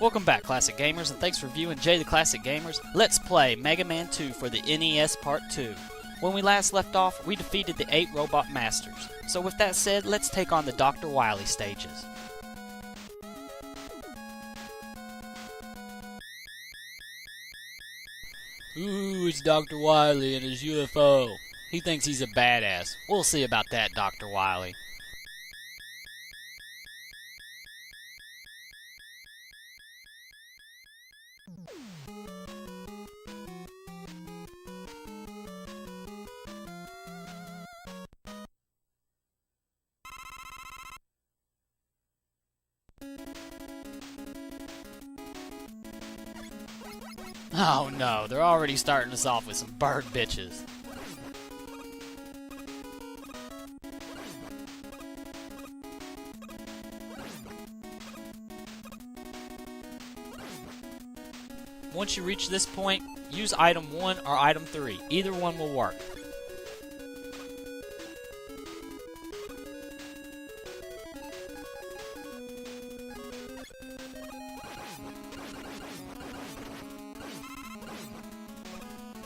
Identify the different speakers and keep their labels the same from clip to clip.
Speaker 1: Welcome back, Classic Gamers, and thanks for viewing Jay the Classic Gamers. Let's play Mega Man 2 for the NES Part 2. When we last left off, we defeated the 8 Robot Masters. So with that said, let's take on the Dr. Wily stages. Ooh, it's Dr. Wily and his UFO. He thinks he's a badass. We'll see about that, Dr. Wily. Oh no, they're already starting us off with some bird bitches. Once you reach this point, use item 1 or item 3. Either one will work.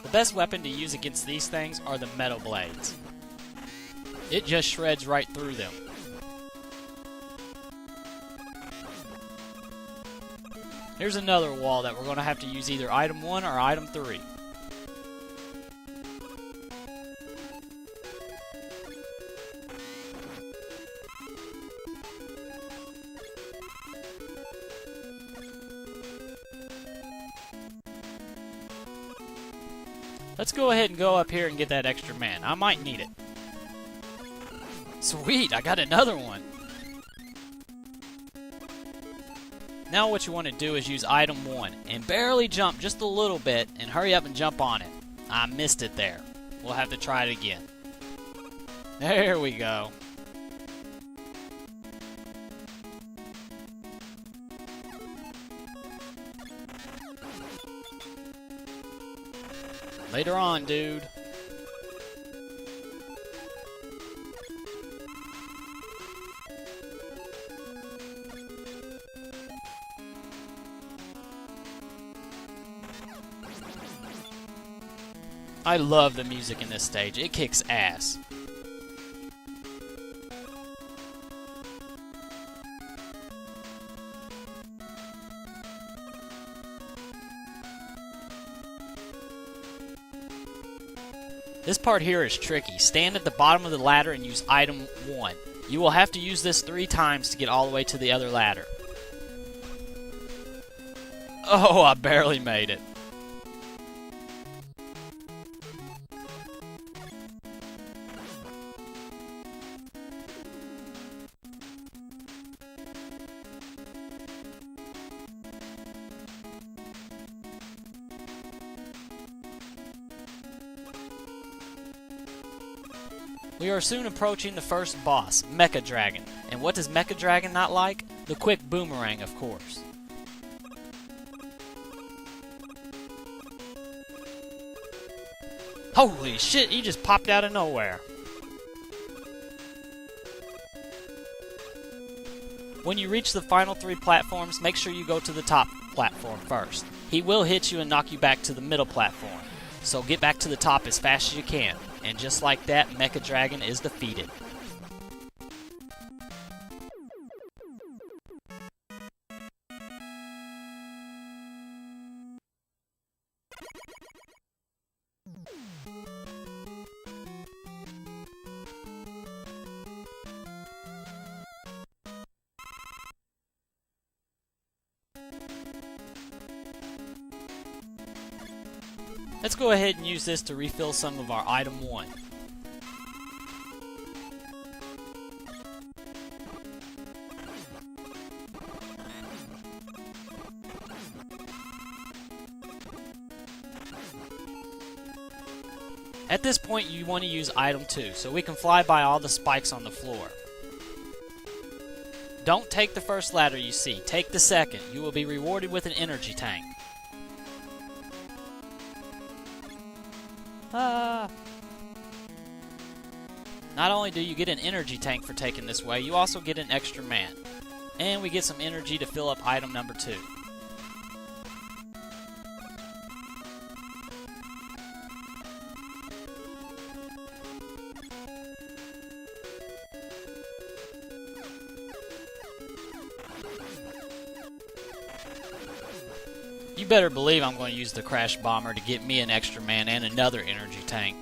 Speaker 1: The best weapon to use against these things are the metal blades. It just shreds right through them. Here's another wall that we're going to have to use either item 1 or item 3. Let's go ahead and go up here and get that extra man. I might need it. Sweet, I got another one. Now what you want to do is use item 1 and barely jump just a little bit and hurry up and jump on it. I missed it there. We'll have to try it again. There we go. Later on, dude. I love the music in this stage. It kicks ass. This part here is tricky. Stand at the bottom of the ladder and use item 1. You will have to use this 3 times to get all the way to the other ladder. Oh, I barely made it. We are soon approaching the first boss, Mecha Dragon. And what does Mecha Dragon not like? The quick boomerang, of course. Holy shit, he just popped out of nowhere. When you reach the final 3 platforms, make sure you go to the top platform first. He will hit you and knock you back to the middle platform. So get back to the top as fast as you can. And just like that, Mecha Dragon is defeated. Let's go ahead and use this to refill some of our item 1. At this point, you want to use item 2, so we can fly by all the spikes on the floor. Don't take the first ladder you see, take the second. You will be rewarded with an energy tank. Not only do you get an energy tank for taking this way, you also get an extra man. And we get some energy to fill up item number 2. You better believe I'm going to use the crash bomber to get me an extra man and another energy tank.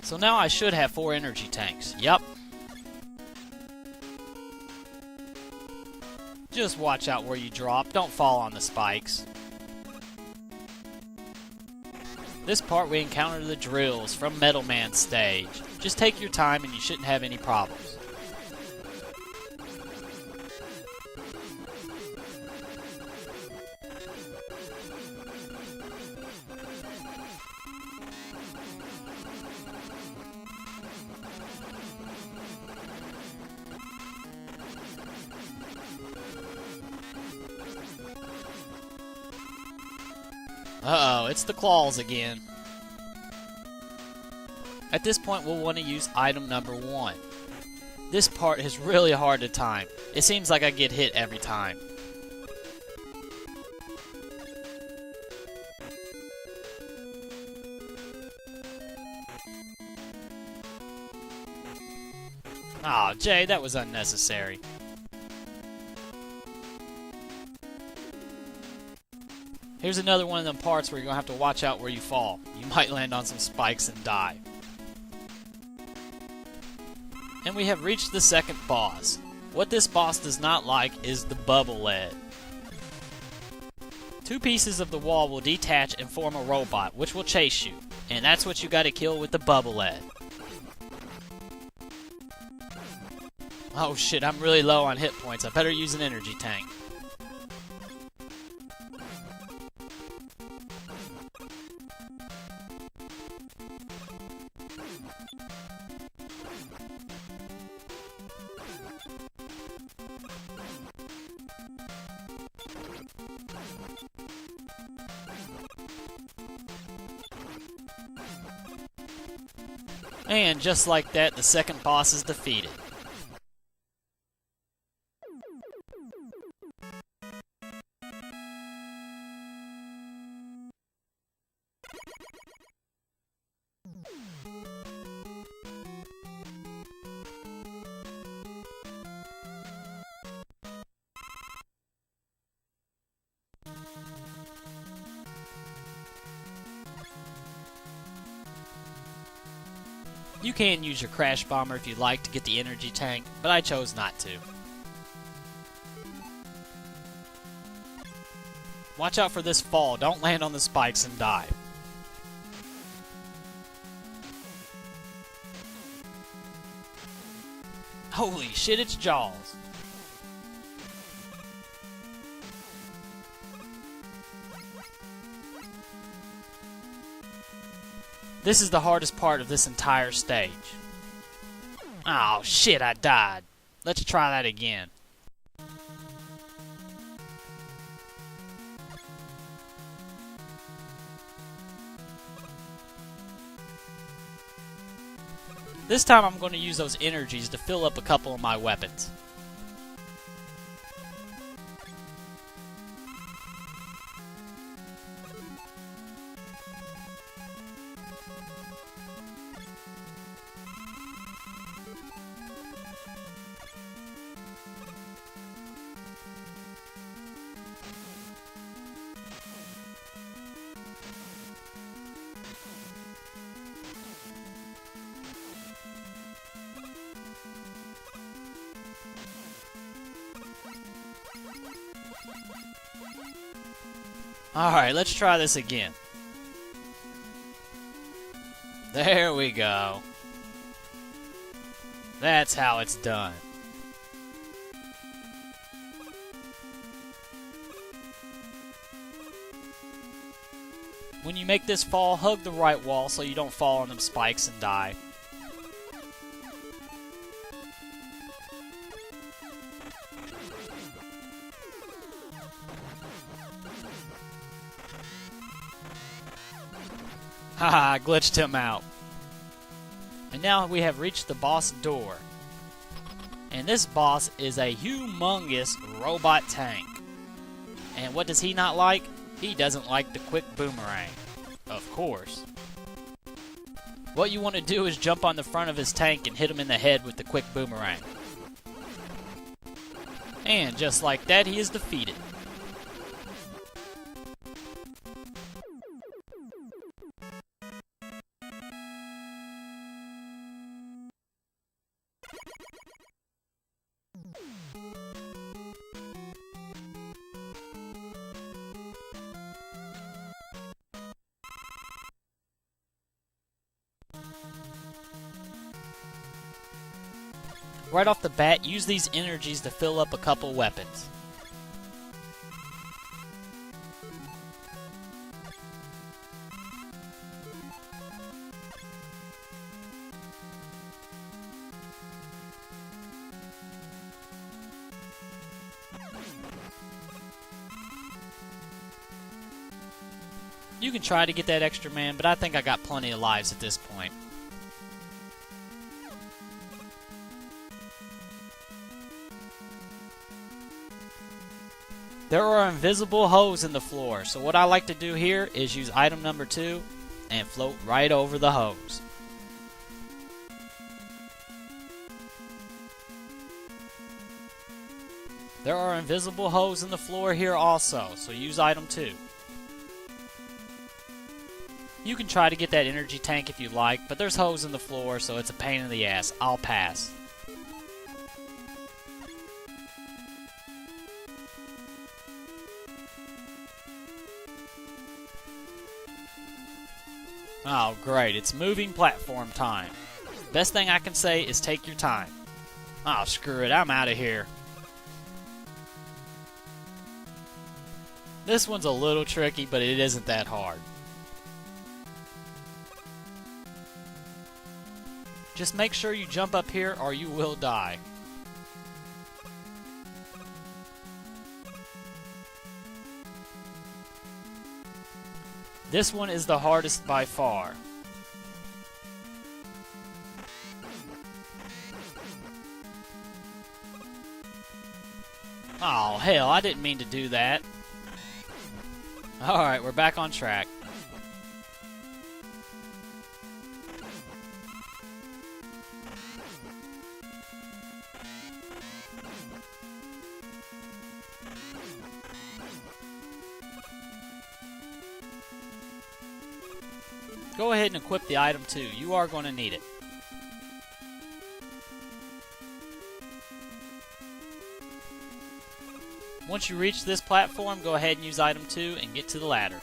Speaker 1: So now I should have 4 energy tanks. Yup. Just watch out where you drop. Don't fall on the spikes. This part we encounter the drills from Metal Man's stage. Just take your time and you shouldn't have any problems. Uh-oh, it's the claws again. At this point, we'll want to use item number 1. This part is really hard to time. It seems like I get hit every time. Aw, Jay, that was unnecessary. Here's another one of them parts where you're going to have to watch out where you fall. You might land on some spikes and die. And we have reached the second boss. What this boss does not like is the bubble lead. 2 pieces of the wall will detach and form a robot, which will chase you. And that's what you got to kill with the bubble lead. Oh shit, I'm really low on hit points. I better use an energy tank. And just like that, the second boss is defeated. You can use your crash bomber if you'd like to get the energy tank, but I chose not to. Watch out for this fall. Don't land on the spikes and die. Holy shit, it's Jaws. This is the hardest part of this entire stage. Oh shit, I died. Let's try that again. This time I'm going to use those energies to fill up a couple of my weapons. Alright, let's try this again. There we go. That's how it's done. When you make this fall, hug the right wall so you don't fall on them spikes and die. Haha, I glitched him out. And now we have reached the boss door. And this boss is a humongous robot tank. And what does he not like? He doesn't like the quick boomerang. Of course. What you want to do is jump on the front of his tank and hit him in the head with the quick boomerang. And just like that, he is defeated. Right off the bat, use these energies to fill up a couple weapons. You can try to get that extra man, but I think I got plenty of lives at this point. There are invisible holes in the floor, so what I like to do here is use item number 2 and float right over the hose. There are invisible holes in the floor here also, so use item 2. You can try to get that energy tank if you like, but there's holes in the floor, so it's a pain in the ass. I'll pass. Oh, great. It's moving platform time. Best thing I can say is take your time. Oh, screw it. I'm out of here. This one's a little tricky, but it isn't that hard. Just make sure you jump up here or you will die. This one is the hardest by far. Oh, hell, I didn't mean to do that. Alright, we're back on track. Go ahead and equip the item too. You are going to need it. Once you reach this platform, go ahead and use item 2 and get to the ladder.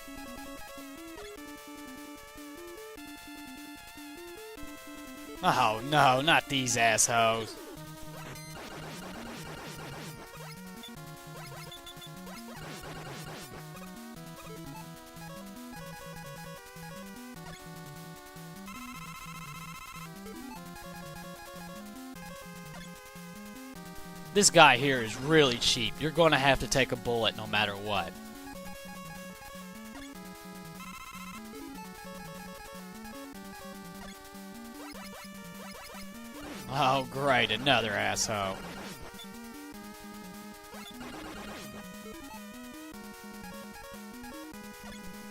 Speaker 1: Oh no, not these assholes. This guy here is really cheap. You're going to have to take a bullet no matter what. Oh, great. Another asshole.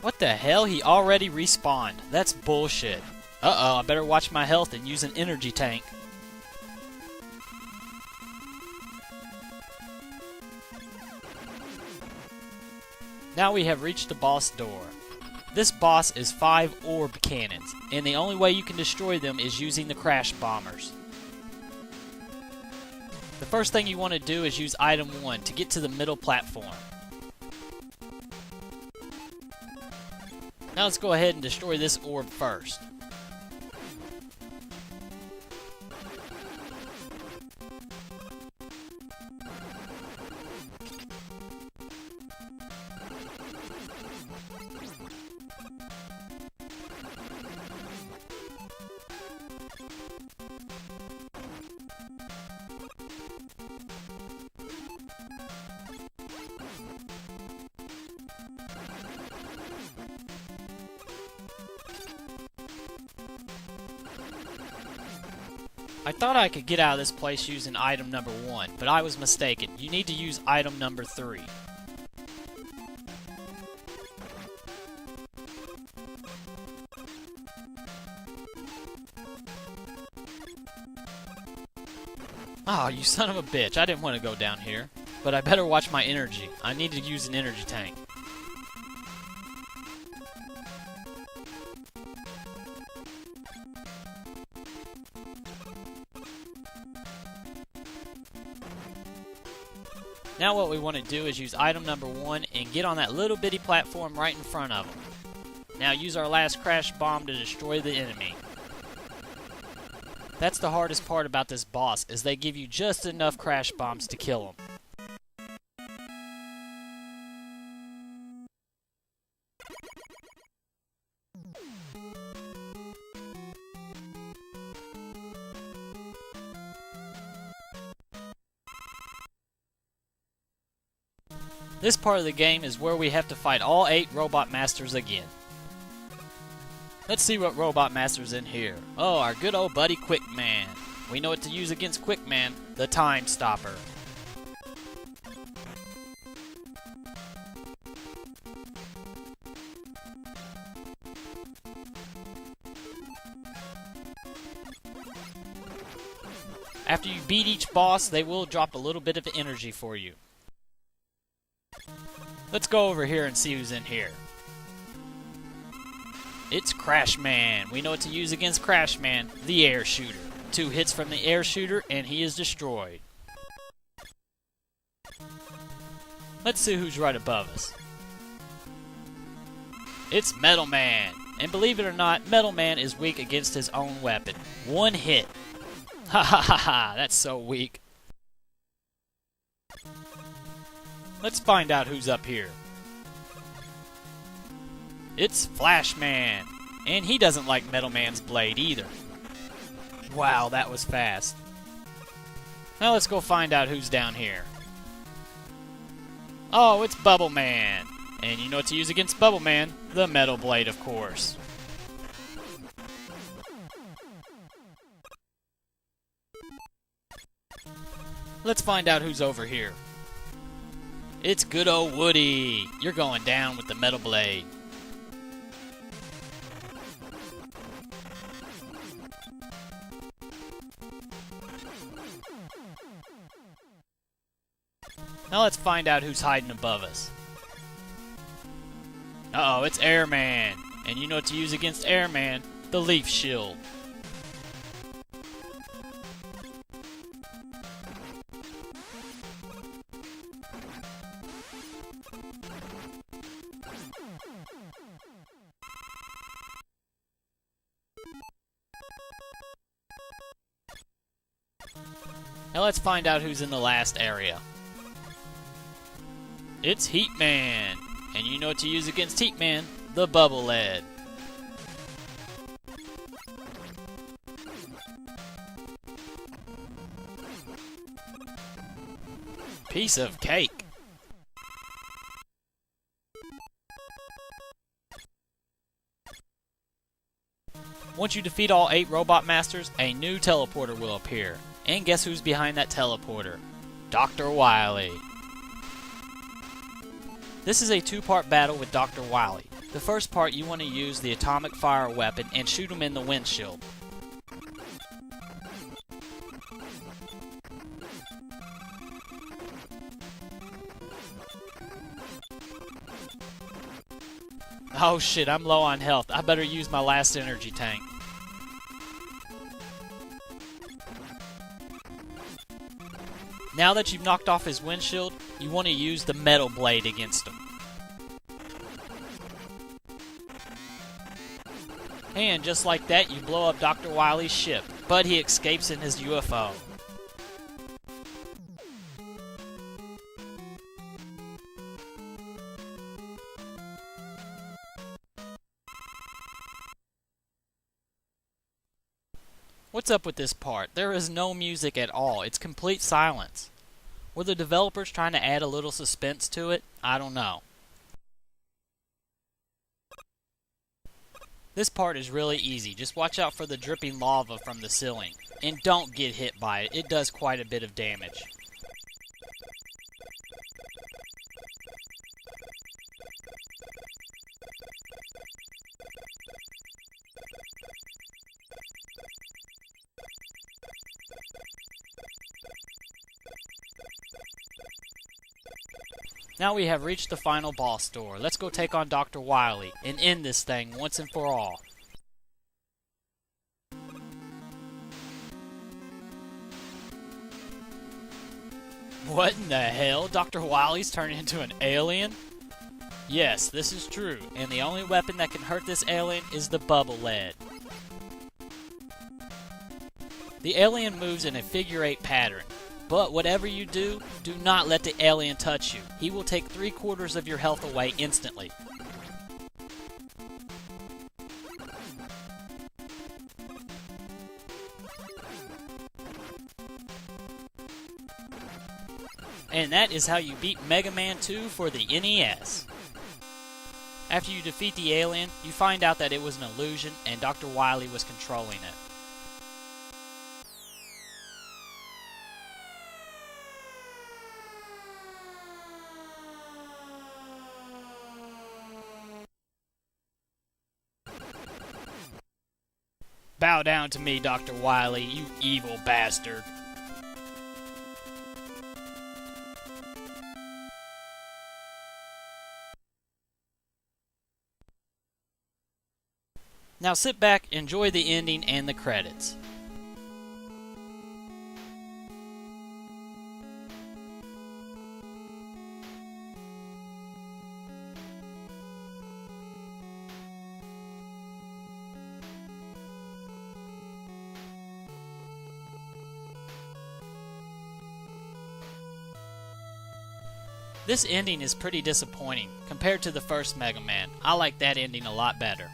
Speaker 1: What the hell? He already respawned. That's bullshit. Uh-oh, I better watch my health and use an energy tank. Now we have reached the boss door. This boss is 5 orb cannons, and the only way you can destroy them is using the crash bombers. The first thing you want to do is use item 1 to get to the middle platform. Now let's go ahead and destroy this orb first. I thought I could get out of this place using item number 1, but I was mistaken. You need to use item number 3. Ah, you son of a bitch. I didn't want to go down here. But I better watch my energy. I need to use an energy tank. Now what we want to do is use item number 1 and get on that little bitty platform right in front of them. Now use our last crash bomb to destroy the enemy. That's the hardest part about this boss, is they give you just enough crash bombs to kill him. This part of the game is where we have to fight all 8 Robot Masters again. Let's see what Robot Master's in here. Oh, our good old buddy Quickman. We know what to use against Quickman, the Time Stopper. After you beat each boss, they will drop a little bit of energy for you. Let's go over here and see who's in here. It's Crashman. We know what to use against Crashman, the air shooter. 2 hits from the air shooter and he is destroyed. Let's see who's right above us. It's Metal Man. And believe it or not, Metal Man is weak against his own weapon. 1 hit. Ha ha ha ha, that's so weak. Let's find out who's up here. It's Flashman, and he doesn't like Metal Man's blade either. Wow, that was fast. Now let's go find out who's down here. Oh, it's Bubble Man. And you know what to use against Bubble Man? The Metal Blade, of course. Let's find out who's over here. It's good old Woody. You're going down with the Metal Blade. Now let's find out who's hiding above us. Uh-oh, it's Airman. And you know what to use against Airman? The Leaf Shield. Now let's find out who's in the last area. It's Heatman. And you know what to use against Heatman? The Bubble Lead. Piece of cake. Once you defeat all 8 Robot Masters, a new teleporter will appear. And guess who's behind that teleporter? Dr. Wily. This is a 2-part battle with Dr. Wily. The first part, you want to use the atomic fire weapon and shoot him in the windshield. Oh shit, I'm low on health. I better use my last energy tank. Now that you've knocked off his windshield, you want to use the Metal Blade against him. And just like that, you blow up Dr. Wily's ship, but he escapes in his UFO. What's up with this part? There is no music at all. It's complete silence. Were the developers trying to add a little suspense to it? I don't know. This part is really easy. Just watch out for the dripping lava from the ceiling. And don't get hit by it. It does quite a bit of damage. Now we have reached the final boss door. Let's go take on Dr. Wily and end this thing once and for all. What in the hell? Dr. Wily's turned into an alien? Yes, this is true, and the only weapon that can hurt this alien is the bubble lead. The alien moves in a figure-8 pattern. But whatever you do, do not let the alien touch you. He will take 3/4 of your health away instantly. And that is how you beat Mega Man 2 for the NES. After you defeat the alien, you find out that it was an illusion and Dr. Wily was controlling it. Bow down to me, Dr. Wily, you evil bastard. Now sit back, enjoy the ending and the credits. This ending is pretty disappointing compared to the first Mega Man. I like that ending a lot better.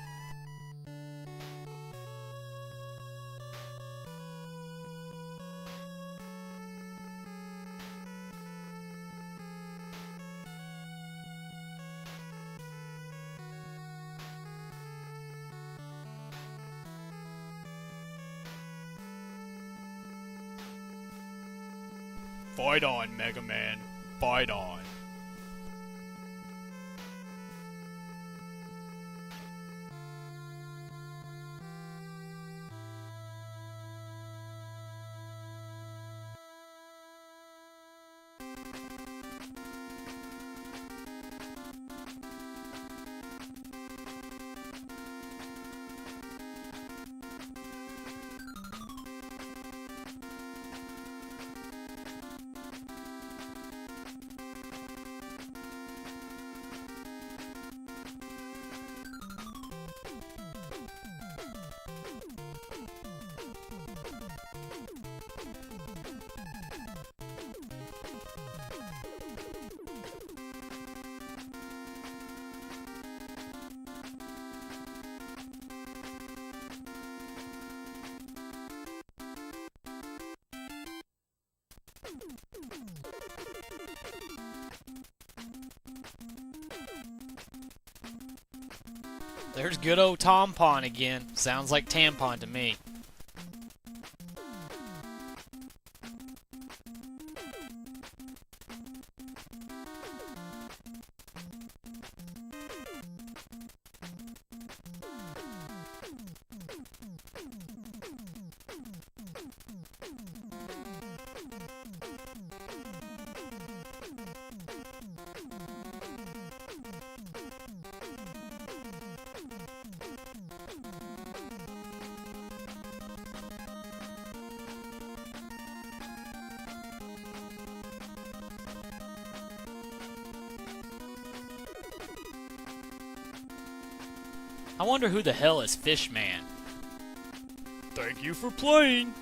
Speaker 1: Fight on, Mega Man. Fight on. There's good old Tampon again. Sounds like tampon to me. I wonder who the hell is Fishman. Thank you for playing!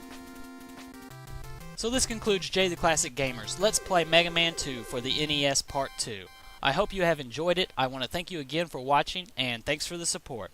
Speaker 1: So this concludes Jay the Classic Gamers. Let's play Mega Man 2 for the NES Part 2. I hope you have enjoyed it. I want to thank you again for watching, and thanks for the support.